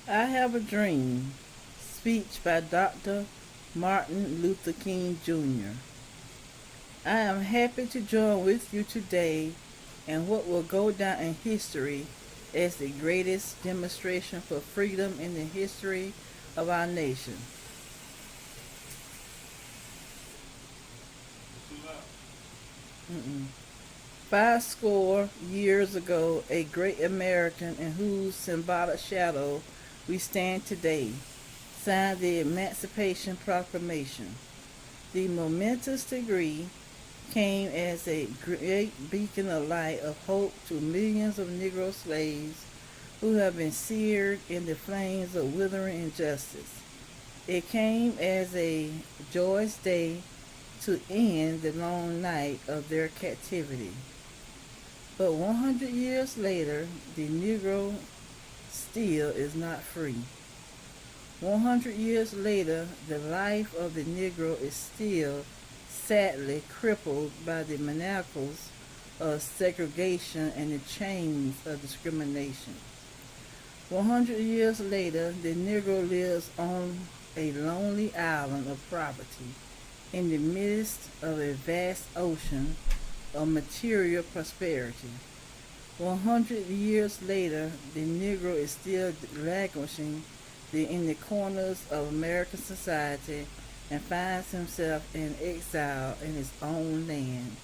I Have a Dream, speech by Dr. Martin Luther King Jr. I am happy to join with you today in what will go down in history as the greatest demonstration for freedom in the history of our nation. Mm-mm. 50 years ago, a great American in whose symbolic shadow we stand today signed the Emancipation Proclamation. The momentous decree came as a great beacon of light of hope to millions of Negro slaves who have been seared in the flames of withering injustice. It came as a joyous day to end the long night of their captivity. But 100 years later, the Negro still is not free. 100 years later, the life of the Negro is still sadly crippled by the manacles of segregation and the chains of discrimination. 100 years later, the Negro lives on a lonely island of poverty in the midst of a vast ocean of material prosperity. 100 years later, the Negro is still languishing in the corners of American society and finds himself in exile in his own land.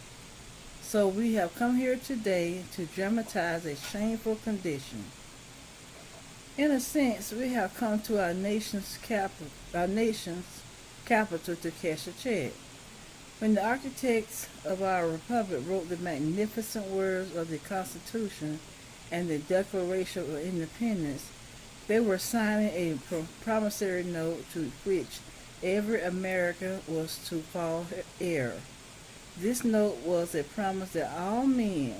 So we have come here today to dramatize a shameful condition. In a sense, we have come to our nation's capital to cash a check. When the architects of our republic wrote the magnificent words of the Constitution and the Declaration of Independence, they were signing a promissory note to which every American was to fall heir. This note was a promise that all men,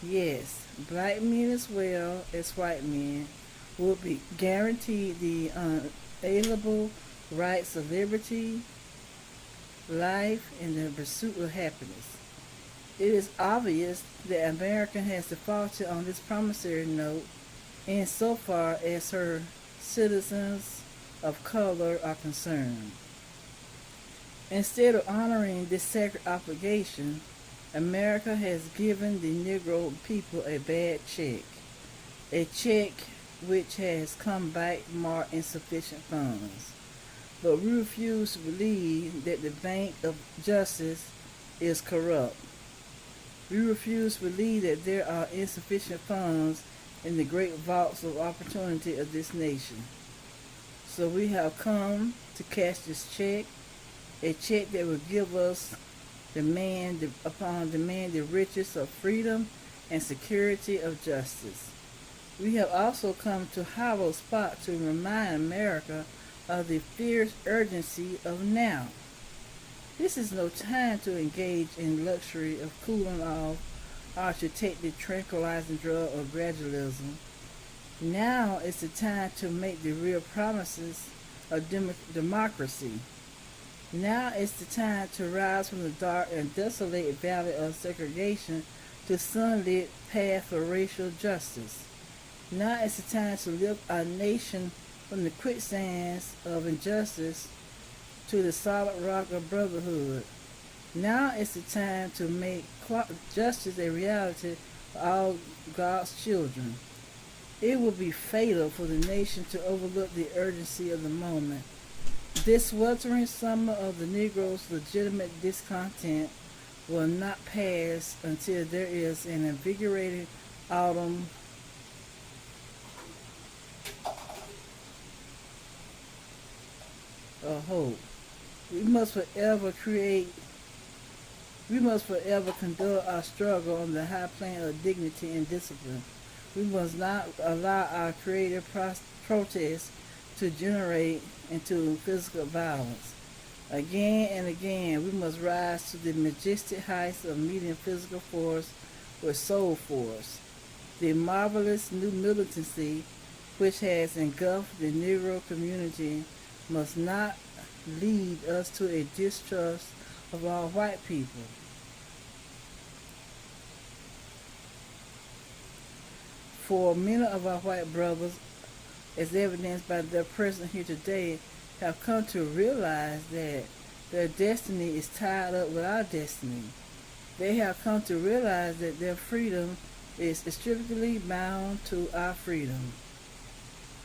yes, black men as well as white men, would be guaranteed the unalienable rights of liberty, life, and the pursuit of happiness. It is obvious that America has defaulted on this promissory note insofar as her citizens of color are concerned. Instead of honoring this sacred obligation, America has given the Negro people a bad check, a check which has come back marked insufficient funds. But we refuse to believe that the Bank of Justice is corrupt. We refuse to believe that there are insufficient funds in the great vaults of opportunity of this nation. So we have come to cash this check, a check that will give us upon demand the riches of freedom and security of justice. We have also come to hollow spot to remind America of the fierce urgency of now. This is no time to engage in luxury of cooling off or to take the tranquilizing drug of gradualism. Now is the time to make the real promises of democracy. Now is the time to rise from the dark and desolate valley of segregation to sunlit path of racial justice. Now is the time to lift our nation from the quicksands of injustice to the solid rock of brotherhood. Now is the time to make justice a reality for all God's children. It will be fatal for the nation to overlook the urgency of the moment. This sweltering summer of the Negro's legitimate discontent will not pass until there is an invigorating autumn of hope. We must forever conduct our struggle on the high plane of dignity and discipline. We must not allow our creative protests to generate into physical violence. Again and again, we must rise to the majestic heights of meeting physical force with soul force. The marvelous new militancy which has engulfed the Negro community must not lead us to a distrust of all white people. For many of our white brothers as evidenced by their presence here today, have come to realize that their destiny is tied up with our destiny. They have come to realize that their freedom is strictly bound to our freedom.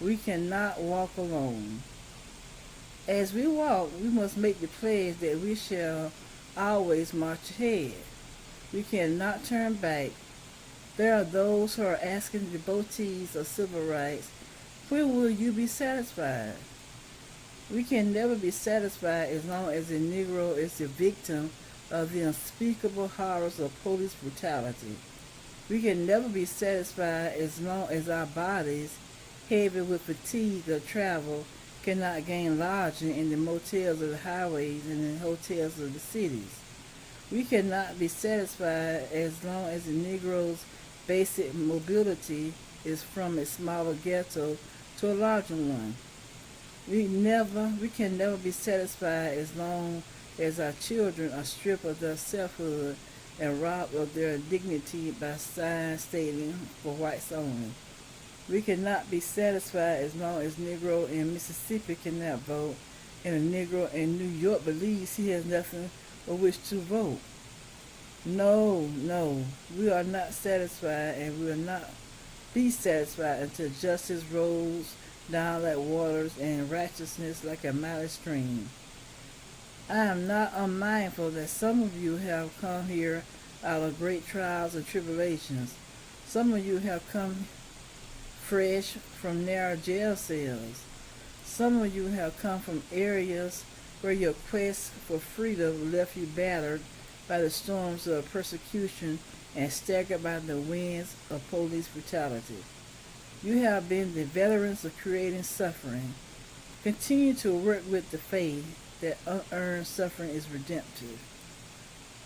We cannot walk alone. As we walk, we must make the pledge that we shall always march ahead. We cannot turn back. There are those who are asking devotees of civil rights, when will you be satisfied? We can never be satisfied as long as a Negro is the victim of the unspeakable horrors of police brutality. We can never be satisfied as long as our bodies, heavy with fatigue of travel, cannot gain lodging in the motels of the highways and the hotels of the cities. We cannot be satisfied as long as the Negro's basic mobility is from a smaller ghetto to a larger one. We can never be satisfied as long as our children are stripped of their selfhood and robbed of their dignity by signs stating for whites only. We cannot be satisfied as long as Negro in Mississippi cannot vote and a Negro in New York believes he has nothing for which to vote. No, we are not satisfied and we will not be satisfied until justice rolls down like waters and righteousness like a mighty stream. I am not unmindful that some of you have come here out of great trials and tribulations. Some of you have come fresh from narrow jail cells. Some of you have come from areas where your quest for freedom left you battered by the storms of persecution and staggered by the winds of police brutality. You have been the veterans of creating suffering. Continue to work with the faith that unearned suffering is redemptive.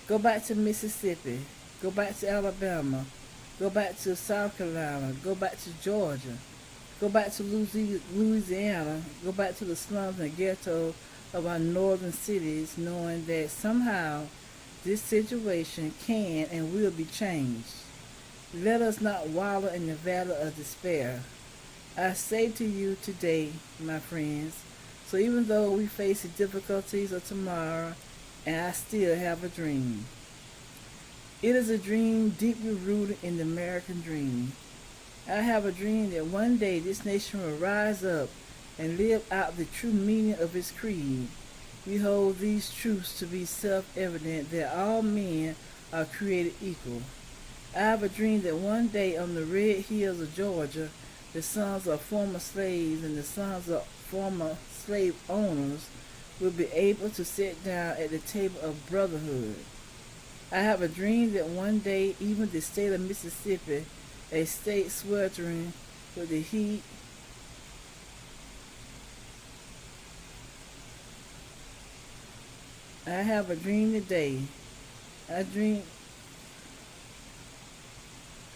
Go back to Mississippi. Go back to Alabama. Go back to South Carolina. Go back to Georgia. Go back to Louisiana. Go back to the slums and ghettos of our northern cities, knowing that somehow this situation can and will be changed. Let us not wallow in the valley of despair. I say to you today, my friends, so even though we face the difficulties of tomorrow, and I still have a dream. It is a dream deeply rooted in the American dream. I have a dream that one day this nation will rise up and live out the true meaning of its creed. We hold these truths to be self-evident that all men are created equal. I have a dream that one day on the red hills of Georgia, the sons of former slaves and the sons of former slave owners will be able to sit down at the table of brotherhood. I have a dream that one day even the state of Mississippi, a state sweltering with the heat I have a dream today. I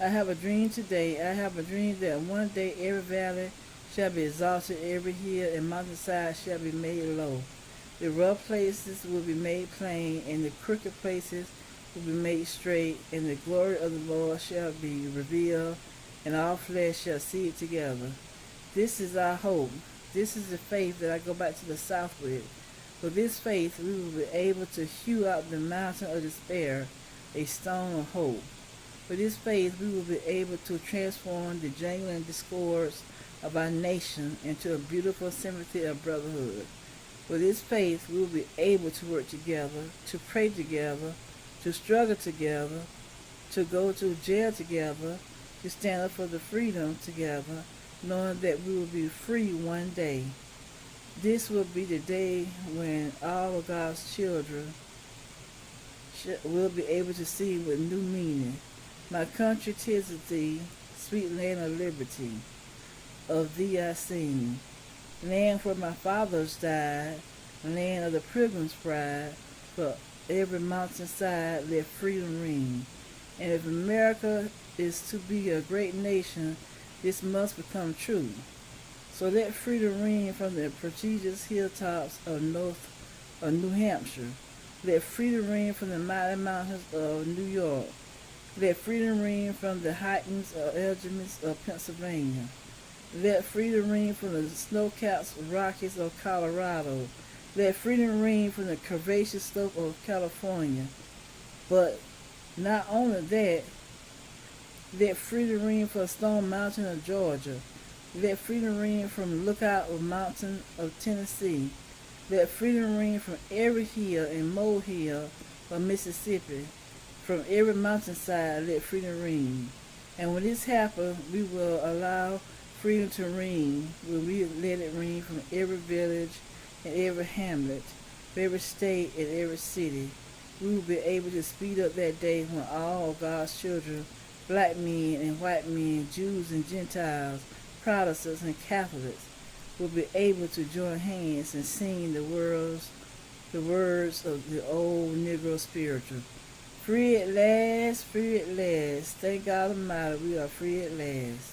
have a dream today. I have a dream that one day every valley shall be exalted, every hill and mountainside shall be made low. The rough places will be made plain, and the crooked places will be made straight, and the glory of the Lord shall be revealed, and all flesh shall see it together. This is our hope. This is the faith that I go back to the South with. For this faith we will be able to hew out the mountain of despair, a stone of hope. For this faith we will be able to transform the jangling discords of our nation into a beautiful symphony of brotherhood. For this faith we will be able to work together, to pray together, to struggle together, to go to jail together, to stand up for the freedom together, knowing that we will be free one day. This will be the day when all of God's children will be able to see with new meaning. My country, 'tis of thee, sweet land of liberty. Of thee I sing. Land where my fathers died, land of the pilgrim's pride, for every mountainside let freedom ring. And if America is to be a great nation, this must become true. So let freedom ring from the prestigious hilltops of New Hampshire. Let freedom ring from the mighty mountains of New York. Let freedom ring from the heightens of Elements of Pennsylvania. Let freedom ring from the snow-capped Rockies of Colorado. Let freedom ring from the curvaceous slope of California. But not only that, let freedom ring from Stone Mountain of Georgia. Let freedom ring from Lookout Mountain of Tennessee. Let freedom ring from every hill and molehill of Mississippi. From every mountainside, let freedom ring. And when this happens, we will allow freedom to ring when we let it ring from every village and every hamlet, every state and every city. We will be able to speed up that day when all of God's children, black men and white men, Jews and Gentiles, Protestants and Catholics, will be able to join hands and sing the words of the old Negro spiritual. Free at last, free at last. Thank God Almighty, we are free at last.